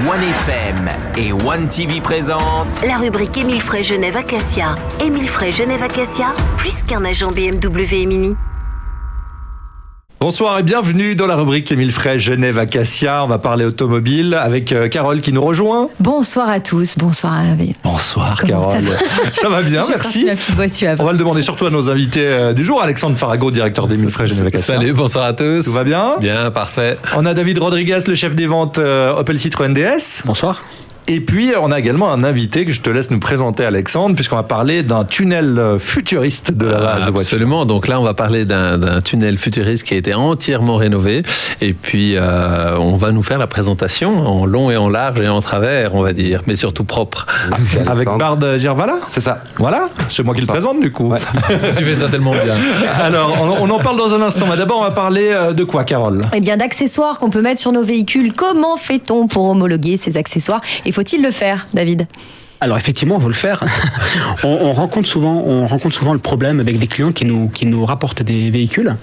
OneFM et OneTV présentent la rubrique Émile Frey Genève Acacia. Émile Frey Genève Acacia, plus qu'un agent BMW et Mini. Bonsoir et bienvenue dans la rubrique Émile Frey Genève Acacia. On va parler automobile avec Carole qui nous rejoint. Bonsoir à tous, bonsoir à David. Bonsoir Comment Carole. Ça va bien, merci. Ma petite voix suave. On va le demander surtout à nos invités du jour. Alexandre Farago, directeur d'Émile Frey Genève Acacia. Salut, bonsoir à tous. Tout va bien ? Bien, parfait. On a David Rodriguez, le chef des ventes Opel Citroën DS. Bonsoir. Et puis, on a également un invité que je te laisse nous présenter, Alexandre, puisqu'on va parler d'un tunnel futuriste de lavage de voiture. Absolument. Donc là, on va parler d'un tunnel futuriste qui a été entièrement rénové. Et puis, on va nous faire la présentation en long et en large et en travers, on va dire, mais surtout propre. Avec Bard Gervala ? C'est ça. Voilà, c'est moi qui le présente du coup. Ouais. Tu fais ça tellement bien. Alors, on en parle dans un instant. Mais d'abord, on va parler de quoi, Carole ? Eh bien, d'accessoires qu'on peut mettre sur nos véhicules. Comment fait-on pour homologuer ces accessoires ? Et faut-il le faire, David ? Alors effectivement, on veut le faire. on rencontre souvent le problème avec des clients qui nous rapportent des véhicules,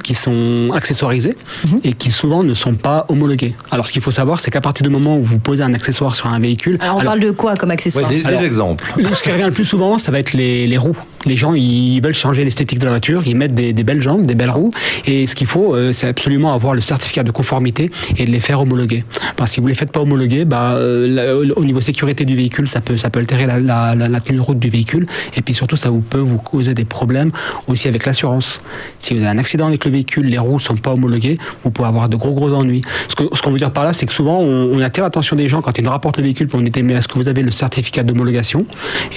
qui sont accessoirisés et qui souvent ne sont pas homologués. Alors ce qu'il faut savoir, c'est qu'à partir du moment où vous posez un accessoire sur un véhicule... Alors on parle de quoi comme accessoire ? Des exemples. Ce qui revient le plus souvent, ça va être les roues. Les gens, ils veulent changer l'esthétique de la voiture, ils mettent des belles jambes, des belles roues. Et ce qu'il faut, c'est absolument avoir le certificat de conformité et de les faire homologuer. Parce que si vous ne les faites pas homologuer, au niveau sécurité du véhicule, ça peut altérer la tenue de route du véhicule, et puis surtout ça peut vous causer des problèmes aussi avec l'assurance. Si vous avez un accident avec le véhicule, les roues ne sont pas homologuées, vous pouvez avoir de gros ennuis. Ce qu'on veut dire par là, c'est que souvent on attire l'attention des gens quand ils nous rapportent le véhicule pour nous dire mais est-ce que vous avez le certificat d'homologation ?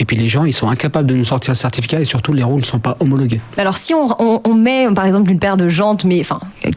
Et puis les gens, ils sont incapables de nous sortir le certificat, et surtout les roues ne sont pas homologuées. Alors si on met par exemple une paire de jantes,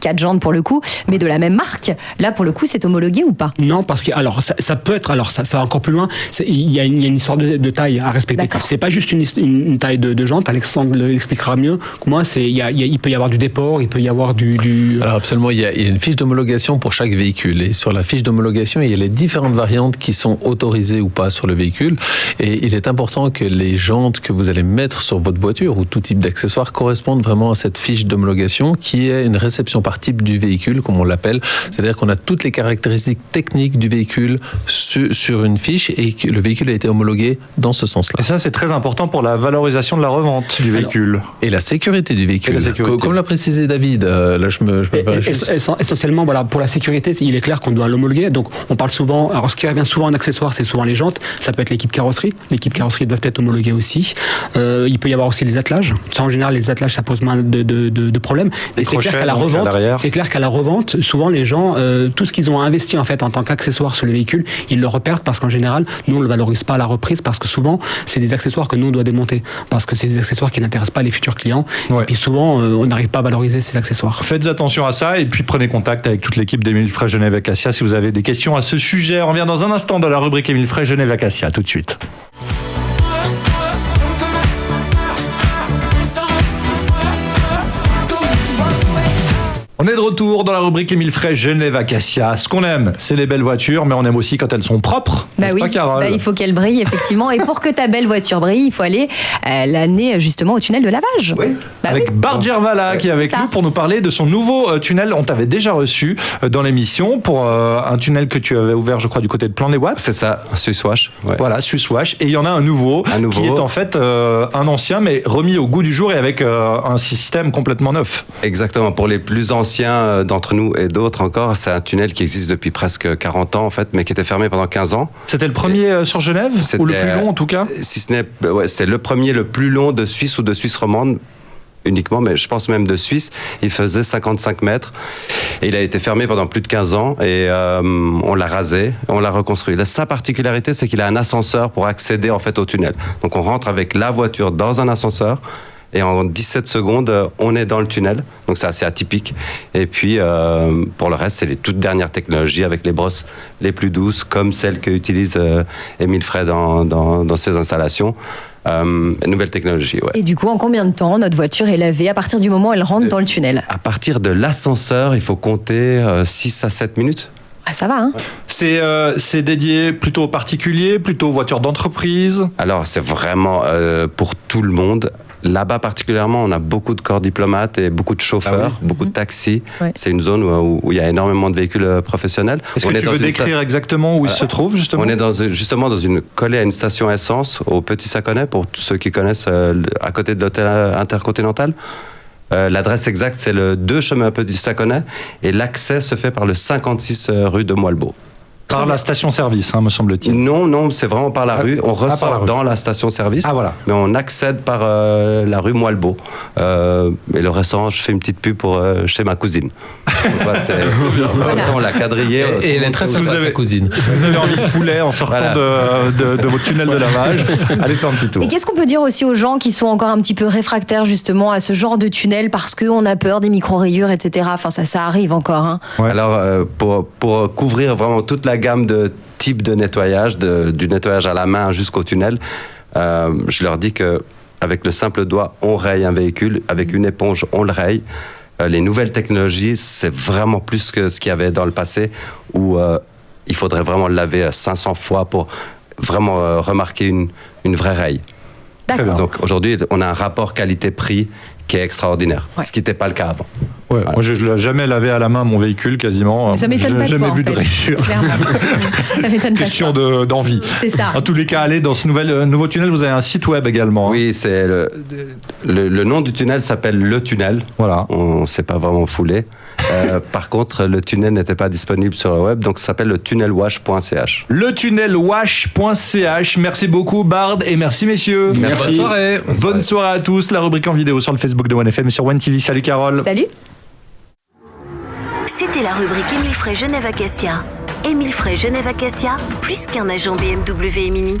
4 jantes pour le coup, mais de la même marque, là pour le coup c'est homologué ou pas ? Non, parce que alors ça peut être, alors ça va encore plus loin. Il y a une histoire de taille à respecter. D'accord. C'est pas juste une taille de jante. Alexandre l'expliquera mieux que moi. Il peut y avoir du déport, il peut y avoir du... Alors absolument, il y a une fiche d'homologation pour chaque véhicule. Et sur la fiche d'homologation, il y a les différentes variantes qui sont autorisées ou pas sur le véhicule. Et il est important que les jantes que vous allez mettre sur votre voiture ou tout type d'accessoire correspondent vraiment à cette fiche d'homologation qui est une réception par type du véhicule, comme on l'appelle. C'est-à-dire qu'on a toutes les caractéristiques techniques du véhicule sur une fiche et que le véhicule a été homologué dans ce sens-là. Et ça, c'est très important pour la valorisation de la revente du véhicule. Et la sécurité du véhicule. Comme l'a précisé David, là je me essentiellement, voilà, pour la sécurité, il est clair qu'on doit l'homologuer. Donc on parle souvent, alors ce qui revient souvent en accessoire, c'est souvent les jantes. Ça peut être les kits carrosserie. Les kits carrosserie doivent être homologués aussi. Il peut y avoir aussi les attelages. Ça, en général, les attelages, ça pose moins de problèmes. Et c'est clair qu'à la revente, souvent les gens, tout ce qu'ils ont investi en fait en tant qu'accessoire sur le véhicule, ils le repèrent parce qu'en général, nous on le valorise pas à la reprise parce que souvent c'est des accessoires que nous on doit démonter parce que c'est des accessoires qui n'intéressent pas les futurs clients. Ouais. Et puis souvent on n'arrive pas à valoriser ces accessoires. Faites attention à ça et puis prenez contact avec toute l'équipe d'Émile Frey Genève Acacia si vous avez des questions à ce sujet. On revient dans un instant dans la rubrique Émile Frey Genève Acacia. Tout de suite. On est de retour dans la rubrique Émile Frey Genève Acacia. Ce qu'on aime, c'est les belles voitures, mais on aime aussi quand elles sont propres. N'est-ce pas, Carole ? Il faut qu'elles brillent, effectivement. Et pour que ta belle voiture brille, il faut aller l'amener justement au tunnel de lavage. Oui. Avec Bard Gervala qui est avec nous pour nous parler de son nouveau tunnel. On t'avait déjà reçu dans l'émission pour un tunnel que tu avais ouvert, je crois, du côté de Plan-les-Ouates. C'est ça, Swisswash. Ouais. Voilà, Swisswash. Et il y en a un nouveau qui est en fait un ancien, mais remis au goût du jour et avec un système complètement neuf. Exactement. Pour les plus anciens d'entre nous et d'autres encore, c'est un tunnel qui existe depuis presque 40 ans en fait, mais qui était fermé pendant 15 ans. C'était le premier sur Genève, ou le plus long en tout cas ? Si ce n'est, c'était le premier, le plus long de Suisse ou de Suisse romande uniquement, mais je pense même de Suisse. Il faisait 55 mètres et il a été fermé pendant plus de 15 ans et on l'a rasé, on l'a reconstruit. Sa particularité, c'est qu'il a un ascenseur pour accéder en fait au tunnel. Donc on rentre avec la voiture dans un ascenseur et en 17 secondes, on est dans le tunnel. Donc c'est assez atypique. Et puis, pour le reste, c'est les toutes dernières technologies avec les brosses les plus douces, comme celles qu'utilise Émile Frey dans ses installations. Nouvelle technologie, ouais. Et du coup, en combien de temps notre voiture est lavée à partir du moment où elle rentre dans le tunnel ? À partir de l'ascenseur, il faut compter 6 à 7 minutes. Ah, ça va, hein ? C'est dédié plutôt aux particuliers, plutôt aux voitures d'entreprise ? Alors, c'est vraiment pour tout le monde. Là-bas particulièrement, on a beaucoup de corps diplomates et beaucoup de chauffeurs, beaucoup de taxis. Ouais. C'est une zone où il y a énormément de véhicules professionnels. Est-ce que tu veux décrire exactement où il se trouve, justement? On est justement collé à une station essence au Petit Saconnet, pour tous ceux qui connaissent, à côté de l'hôtel Intercontinental. L'adresse exacte, c'est le 2 chemin Petit Saconnet, et l'accès se fait par le 56 rue de Moelbeau. Par la station-service, me semble-t-il. Non, c'est vraiment par la rue. On ressort dans la station-service, mais on accède par la rue Moelbeau. Et le restaurant, je fais une petite pub pour chez ma cousine. Donc, on l'a quadrillé. Et elle est très sympa, sa cousine. Si vous avez envie de poulet en sortant de votre tunnel de lavage, allez faire un petit tour. Et qu'est-ce qu'on peut dire aussi aux gens qui sont encore un petit peu réfractaires justement à ce genre de tunnel parce qu'on a peur des micro-rayures, etc. Enfin, ça arrive encore. Hein. Ouais. Alors, pour couvrir vraiment toute la gamme de types de nettoyage, du nettoyage à la main jusqu'au tunnel, je leur dis que avec le simple doigt, on raye un véhicule, avec une éponge, on le raye. Les nouvelles technologies, c'est vraiment plus que ce qu'il y avait dans le passé, où il faudrait vraiment le laver 500 fois pour vraiment remarquer une vraie raye. D'accord. Donc aujourd'hui, on a un rapport qualité-prix qui est extraordinaire, ce qui n'était pas le cas avant. Ouais, moi, je ne l'ai jamais lavé à la main, mon véhicule, quasiment. Mais ça m'étonne pas de toi, jamais vu en de fait. rayures. Clairement. Ça m'étonne pas. Question d'envie. C'est ça. En tous les cas, allez dans ce nouveau tunnel, vous avez un site web également. Oui, c'est le nom du tunnel s'appelle Le Tunnel. Voilà. On ne s'est pas vraiment foulé. Par contre, le tunnel n'était pas disponible sur le web, donc ça s'appelle le tunnelwash.ch. Le tunnelwash.ch. Merci beaucoup, Bard, et merci, messieurs. Merci. Bonne soirée. Bonne soirée à tous. La rubrique en vidéo sur le Facebook de OneFM et sur OneTV. Salut, Carole. Salut. C'était la rubrique Émile Frey Genève Acacia. Émile Frey Genève Acacia, plus qu'un agent BMW et Mini.